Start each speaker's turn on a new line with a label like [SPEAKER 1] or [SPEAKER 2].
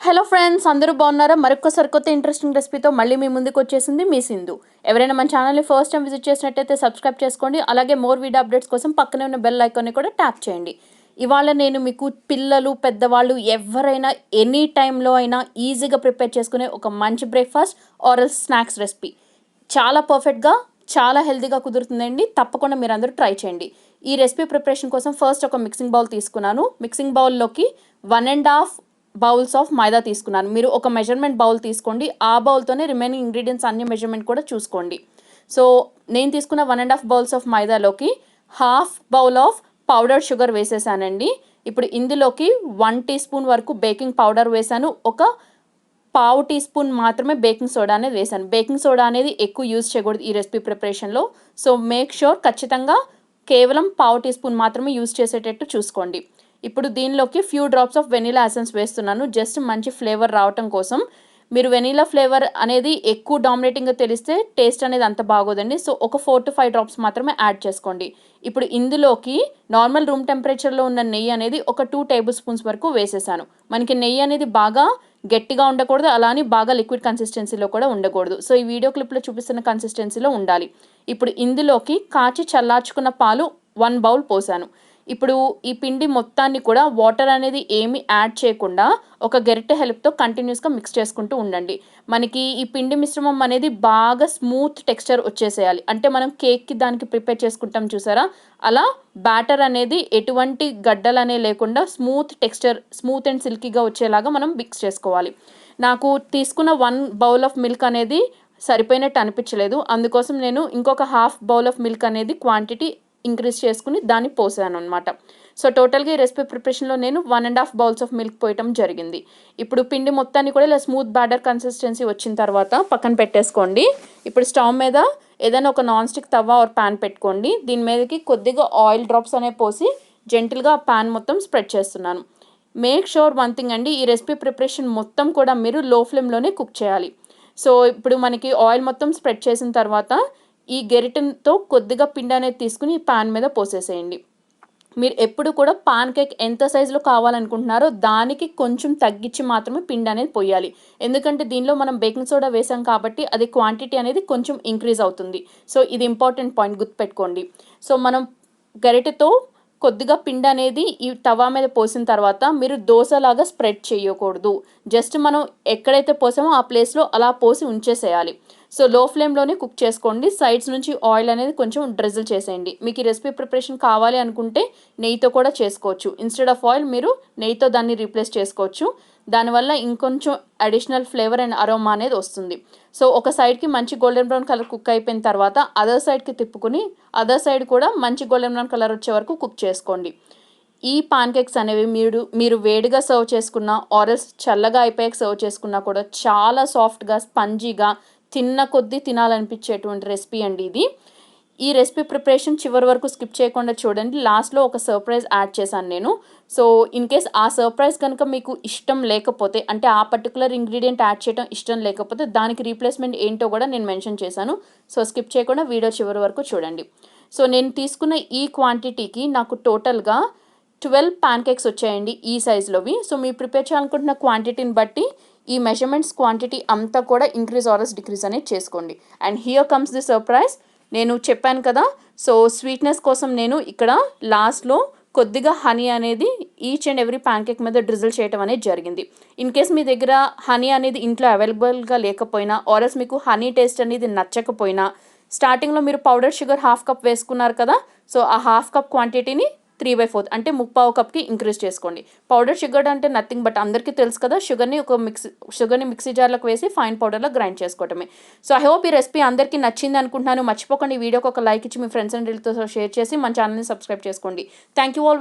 [SPEAKER 1] Hello friends, అందరూ బాగున్నారా? మరొకసారి కొత్త ఇంట్రెస్టింగ్ రెసిపీతో మళ్ళీ మీ ముందుకు వచ్చేసింది మీ సింధు. ఎవరైనా మన ఛానల్ని ఫస్ట్ టైం విజిట్ చేసినట్టయితే సబ్స్క్రైబ్ చేసుకోండి. అలాగే మోర్ వీడియో అప్డేట్స్ కోసం పక్కనే ఉన్న బెల్ ఐకాన్ని కూడా ట్యాప్ చేయండి. ఇవాళ నేను మీకు పిల్లలు, పెద్దవాళ్ళు ఎవరైనా ఎనీ టైంలో అయినా ఈజీగా ప్రిపేర్ చేసుకునే ఒక మంచి బ్రేక్ఫాస్ట్ ఆర్ స్నాక్స్ రెసిపీ. చాలా పర్ఫెక్ట్గా, చాలా హెల్తీగా కుదురుతుందండి. తప్పకుండా మీరు అందరూ ట్రై చేయండి. ఈ రెసిపీ ప్రిపరేషన్ కోసం ఫస్ట్ ఒక మిక్సింగ్ బౌల్ తీసుకున్నాను. మిక్సింగ్ బౌల్లోకి 1.5 బౌల్స్ ఆఫ్ మైదా తీసుకున్నాను. మీరు ఒక మెజర్మెంట్ బౌల్ తీసుకోండి. ఆ బౌల్తోనే రిమైనింగ్ ఇంగ్రీడియంట్స్ అన్ని మెజర్మెంట్ కూడా చూసుకోండి. సో నేను తీసుకున్న 1.5 బౌల్స్ ఆఫ్ మైదాలోకి half bowl of powder sugar వేసేసానండి. ఇప్పుడు ఇందులోకి 1 టీ స్పూన్ వరకు బేకింగ్ పౌడర్ వేసాను. ఒక పావు టీ స్పూన్ మాత్రమే బేకింగ్ సోడా అనేది వేసాను. బేకింగ్ సోడా అనేది ఎక్కువ యూజ్ చేయకూడదు ఈ రెసిపీ ప్రిపరేషన్లో. సో మేక్ షూర్ ఖచ్చితంగా కేవలం పావు టీ స్పూన్ మాత్రమే యూజ్ చేసేటట్టు చూసుకోండి. ఇప్పుడు దీనిలోకి few drops of vanilla essence వేస్తున్నాను, జస్ట్ మంచి ఫ్లేవర్ రావటం కోసం. మీరు వెనీలా ఫ్లేవర్ అనేది ఎక్కువ డామినేటింగ్గా తెలిస్తే టేస్ట్ అనేది అంత బాగోదండి. సో ఒక 4 to 5 డ్రాప్స్ మాత్రమే యాడ్ చేసుకోండి. ఇప్పుడు ఇందులోకి నార్మల్ రూమ్ టెంపరేచర్లో ఉన్న నెయ్యి అనేది ఒక 2 టేబుల్ స్పూన్స్ వరకు వేసేసాను. మనకి నెయ్యి అనేది బాగా గట్టిగా ఉండకూడదు, అలానే బాగా లిక్విడ్ కన్సిస్టెన్సీలో కూడా ఉండకూడదు. సో ఈ వీడియో క్లిప్లో చూపిస్తున్న కన్సిస్టెన్సీలో ఉండాలి. ఇప్పుడు ఇందులోకి కాచి చల్లార్చుకున్న పాలు 1 బౌల్ పోసాను. ఇప్పుడు ఈ పిండి మొత్తాన్ని కూడా వాటర్ అనేది ఏమి యాడ్ చేయకుండా ఒక గరిటె హెల్ప్తో కంటిన్యూస్గా మిక్స్ చేసుకుంటూ ఉండండి. మనకి ఈ పిండి మిశ్రమం అనేది బాగా స్మూత్ టెక్స్చర్ వచ్చేసేయాలి. అంటే మనం కేక్కి దానికి ప్రిపేర్ చేసుకుంటాం చూసారా, అలా బ్యాటర్ అనేది ఎటువంటి గడ్డలు అనేవి లేకుండా స్మూత్ టెక్స్చర్, స్మూత్ అండ్ సిల్కీగా వచ్చేలాగా మనం మిక్స్ చేసుకోవాలి. నాకు తీసుకున్న 1 బౌల్ ఆఫ్ మిల్క్ అనేది సరిపోయినట్టు అనిపించలేదు. అందుకోసం నేను ఇంకొక హాఫ్ బౌల్ ఆఫ్ మిల్క్ అనేది క్వాంటిటీ ఇంక్రీజ్ చేసుకుని దాన్ని పోసాను అనమాట. సో టోటల్గా ఈ రెసిపీ ప్రిపరేషన్లో నేను 1.5 బౌల్స్ ఆఫ్ మిల్క్ పోయటం జరిగింది. ఇప్పుడు పిండి మొత్తాన్ని కూడా ఇలా స్మూత్ బ్యాటర్ కన్సిస్టెన్సీ వచ్చిన తర్వాత పక్కన పెట్టేసుకోండి. ఇప్పుడు స్టవ్ మీద ఏదైనా ఒక నాన్ స్టిక్ తవా ఆర్ ప్యాన్ పెట్టుకోండి. దీని మీదకి కొద్దిగా ఆయిల్ డ్రాప్స్ అనేవి పోసి జెంటిల్గా ఆ ప్యాన్ మొత్తం స్ప్రెడ్ చేస్తున్నాను. మేక్ షూర్ వన్ థింగ్ అండి, ఈ రెసిపీ ప్రిపరేషన్ మొత్తం కూడా మీరు లో ఫ్లేమ్లోనే కుక్ చేయాలి. సో ఇప్పుడు మనకి ఆయిల్ మొత్తం స్ప్రెడ్ చేసిన తర్వాత ఈ గెరిటెతో కొద్దిగా పిండి అనేది తీసుకుని ఈ పాన్ మీద పోసేసేయండి. మీరు ఎప్పుడు కూడా పాన్ కేక్ ఎంత సైజులో కావాలనుకుంటున్నారో దానికి కొంచెం తగ్గించి మాత్రమే పిండి అనేది పోయాలి. ఎందుకంటే దీనిలో మనం బేకింగ్ సోడా వేసాం కాబట్టి అది క్వాంటిటీ అనేది కొంచెం ఇంక్రీజ్ అవుతుంది. సో ఇది ఇంపార్టెంట్ పాయింట్, గుర్తుపెట్టుకోండి. సో మనం గరిటెతో కొద్దిగా పిండి అనేది ఈ తవా మీద పోసిన తర్వాత మీరు దోశలాగా స్ప్రెడ్ చేయకూడదు. జస్ట్ మనం ఎక్కడైతే పోసామో ఆ ప్లేస్లో అలా పోసి ఉంచేసేయాలి. సో లో ఫ్లేమ్లోనే కుక్ చేసుకోండి. సైడ్స్ నుంచి ఆయిల్ అనేది కొంచెం డ్రిజిల్ చేసేయండి. మీకు ఈ రెసిపీ ప్రిపరేషన్ కావాలి అనుకుంటే నెయ్యితో కూడా చేసుకోవచ్చు. ఇన్స్టెడ్ ఆఫ్ ఆయిల్ మీరు నెయ్యితో దాన్ని రీప్లేస్ చేసుకోవచ్చు. దానివల్ల ఇంకొంచెం అడిషనల్ ఫ్లేవర్ అండ్ అరోమా అనేది వస్తుంది. సో ఒక సైడ్కి మంచి గోల్డెన్ బ్రౌన్ కలర్ కుక్ అయిపోయిన తర్వాత అదర్ సైడ్కి తిప్పుకుని అదర్ సైడ్ కూడా మంచి గోల్డెన్ బ్రౌన్ కలర్ వచ్చే వరకు కుక్ చేసుకోండి. ఈ పాన్ కేక్స్ అనేవి మీరు వేడిగా సర్వ్ చేసుకున్నా ఆర్ఎల్స్ చల్లగా అయిపోయాక సర్వ్ చేసుకున్నా కూడా చాలా సాఫ్ట్గా, స్పంజీగా, తిన్న కొద్దీ తినాలనిపించేటువంటి రెసిపీ అండి ఇది. ఈ రెసిపీ ప్రిపరేషన్ చివరి వరకు స్కిప్ చేయకుండా చూడండి. లాస్ట్లో ఒక సర్ప్రైజ్ యాడ్ చేశాను నేను. సో ఇన్ కేస్ ఆ సర్ప్రైజ్ కనుక మీకు ఇష్టం లేకపోతే, అంటే ఆ పర్టికులర్ ఇంగ్రీడియంట్ యాడ్ చేయడం ఇష్టం లేకపోతే దానికి రీప్లేస్మెంట్ ఏంటో కూడా నేను మెన్షన్ చేశాను. సో స్కిప్ చేయకుండా వీడియో చివరి వరకు చూడండి. సో నేను తీసుకున్న ఈ క్వాంటిటీకి నాకు టోటల్గా 12 ప్యాన్ కేక్స్ వచ్చాయండి ఈ సైజులోవి. సో మీరు ప్రిపేర్ చేయాలనుకుంటున్న క్వాంటిటీని బట్టి ఈ మెజర్మెంట్స్ క్వాంటిటీ అంతా కూడా ఇంక్రీజ్ ఆర్ డిక్రీజ్ అనేది చేసుకోండి. And here comes the surprise. నేను చెప్పాను కదా, సో స్వీట్నెస్ కోసం నేను ఇక్కడ లాస్ట్లో కొద్దిగా హనీ అనేది each and every pan cake మీద డ్రిజిల్ చేయడం అనేది జరిగింది. ఇన్ కేస్ మీ దగ్గర హనీ అనేది ఇంట్లో అవైలబుల్గా లేకపోయినా ఆర్ఎల్స్ మీకు హనీ టేస్ట్ అనేది నచ్చకపోయినా, స్టార్టింగ్లో మీరు పౌడర్ షుగర్ 1/2 కప్ వేసుకున్నారు కదా, సో ఆ 1/2 కప్ క్వాంటిటీని 3/4 అంటే 3/4 కప్కి ఇంక్రీజ్ చేసుకోండి. పౌడర్ షుగర్ అంటే నథింగ్ బట్ అందరికీ తెలుసు కదా, షుగర్ని మిక్సీ జార్లోకి వేసి ఫైన్ పౌడర్లో గ్రైండ్ చేసుకోవటమే. సో ఐ హోప్ ఈ రెసిపీ అందరికీ నచ్చింది అనుకుంటున్నాను. మర్చిపోకండి ఈ వీడియోకి ఒక లైక్ ఇచ్చి మీ ఫ్రెండ్స్ అండ్ రిలేటివ్స్తో షేర్ చేసి మన ఛానల్ని సబ్స్క్రైబ్ చేసుకోండి. Thank you all.